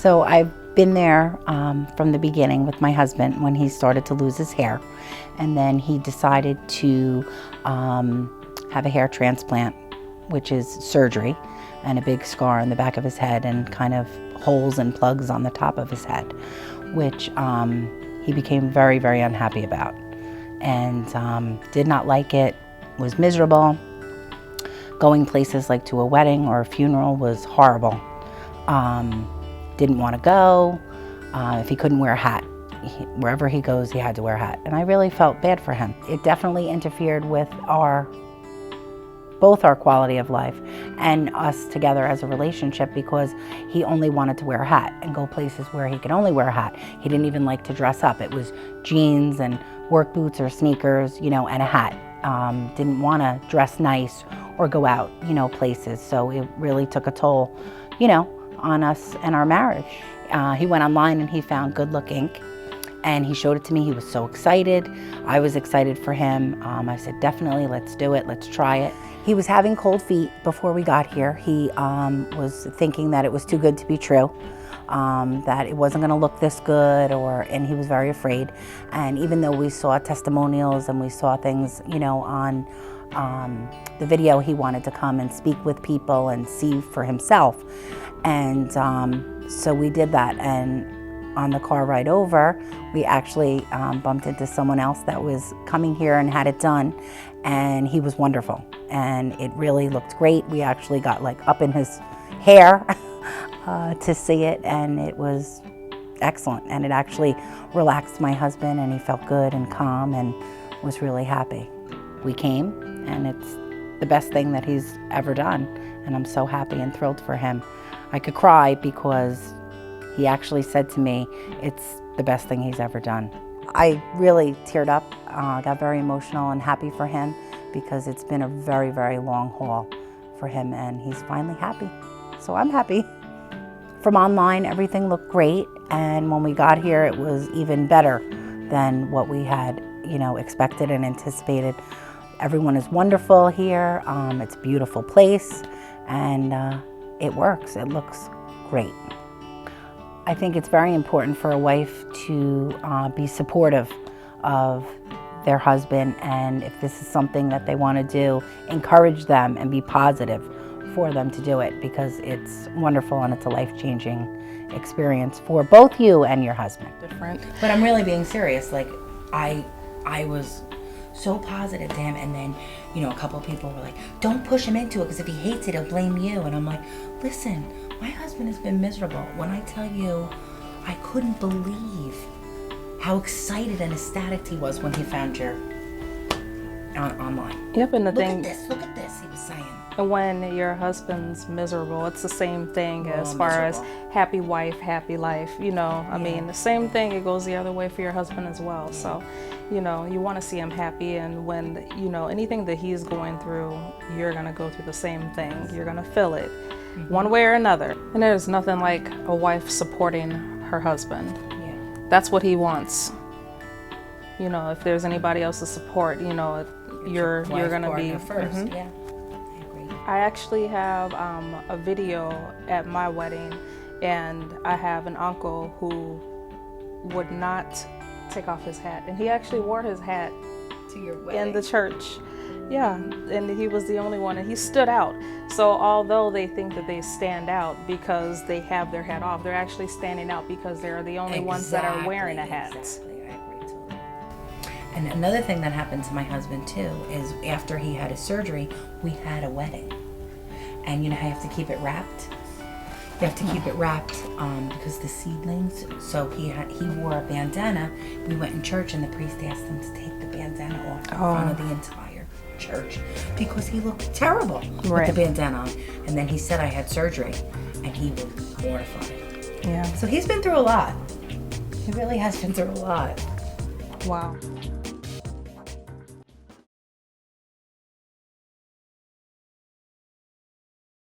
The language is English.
So I've been there from the beginning with my husband when he started to lose his hair. And then he decided to have a hair transplant, which is surgery, and a big scar on the back of his head and kind of holes and plugs on the top of his head, which he became very, very unhappy about, and did not like it, was miserable. Going places like to a wedding or a funeral was horrible. Didn't want to go. If he couldn't wear a hat, wherever he goes, he had to wear a hat. And I really felt bad for him. It definitely interfered with both our quality of life and us together as a relationship, because he only wanted to wear a hat and go places where he could only wear a hat. He didn't even like to dress up. It was jeans and work boots or sneakers, you know, and a hat. Didn't want to dress nice or go out, you know, places. So it really took a toll, you know, on us and our marriage. He went online and he found Good Look Inc. and he showed it to me. He was so excited. I was excited for him. I said, definitely, let's do it, let's try it. He was having cold feet before we got here. He was thinking that it was too good to be true, that it wasn't gonna look this good, and he was very afraid. And even though we saw testimonials and we saw things, you know, on the video, he wanted to come and speak with people and see for himself. And so we did that, and on the car ride over, we actually bumped into someone else that was coming here and had it done, and he was wonderful, and it really looked great. We actually got like up in his hair to see it, and it was excellent, and it actually relaxed my husband, and he felt good and calm and was really happy. We came, and it's the best thing that he's ever done, and I'm so happy and thrilled for him. I could cry because he actually said to me, it's the best thing he's ever done. I really teared up, got very emotional and happy for him, because it's been a very, very long haul for him, and he's finally happy. So I'm happy. From online, everything looked great, and when we got here, it was even better than what we had, you know, expected and anticipated. Everyone is wonderful here. It's a beautiful place, and it works. It looks great. I think it's very important for a wife to be supportive of their husband, and if this is something that they want to do, encourage them and be positive for them to do it, because it's wonderful and it's a life-changing experience for both you and your husband. Different. But I'm really being serious. Like, I was so positive to him, and then, you know, a couple of people were like, don't push him into it, because if he hates it, he'll blame you. And I'm like, listen, my husband has been miserable. When I tell you, I couldn't believe how excited and ecstatic he was when he found your online. Yep, and the Look thing. Look at this, he was saying. And when your husband's miserable, it's the same thing as far as happy wife, happy life. You know, I mean, the same thing, it goes the other way for your husband as well. So, you know, you want to see him happy, and when, you know, anything that he's going through, you're going to go through the same thing. You're going to feel it one way or another. And there's nothing like a wife supporting her husband. That's what he wants. You know, if there's anybody else to support, you know, you're going to be first. I actually have a video at my wedding, and I have an uncle who would not take off his hat, and he actually wore his hat to your wedding in the church. Yeah, and he was the only one, and he stood out. So although they think that they stand out because they have their hat off, they're actually standing out because they're the only ones that are wearing a hat. Exactly, I agree totally. And another thing that happened to my husband too is after he had his surgery, we had a wedding. And you know how you have to keep it wrapped? You have to keep it wrapped because the seedlings, so he wore a bandana. We went in church and the priest asked him to take the bandana off in front of the entire church because he looked terrible with the bandana on. And then he said I had surgery, and he was mortified. Yeah. So he's been through a lot. He really has been through a lot. Wow.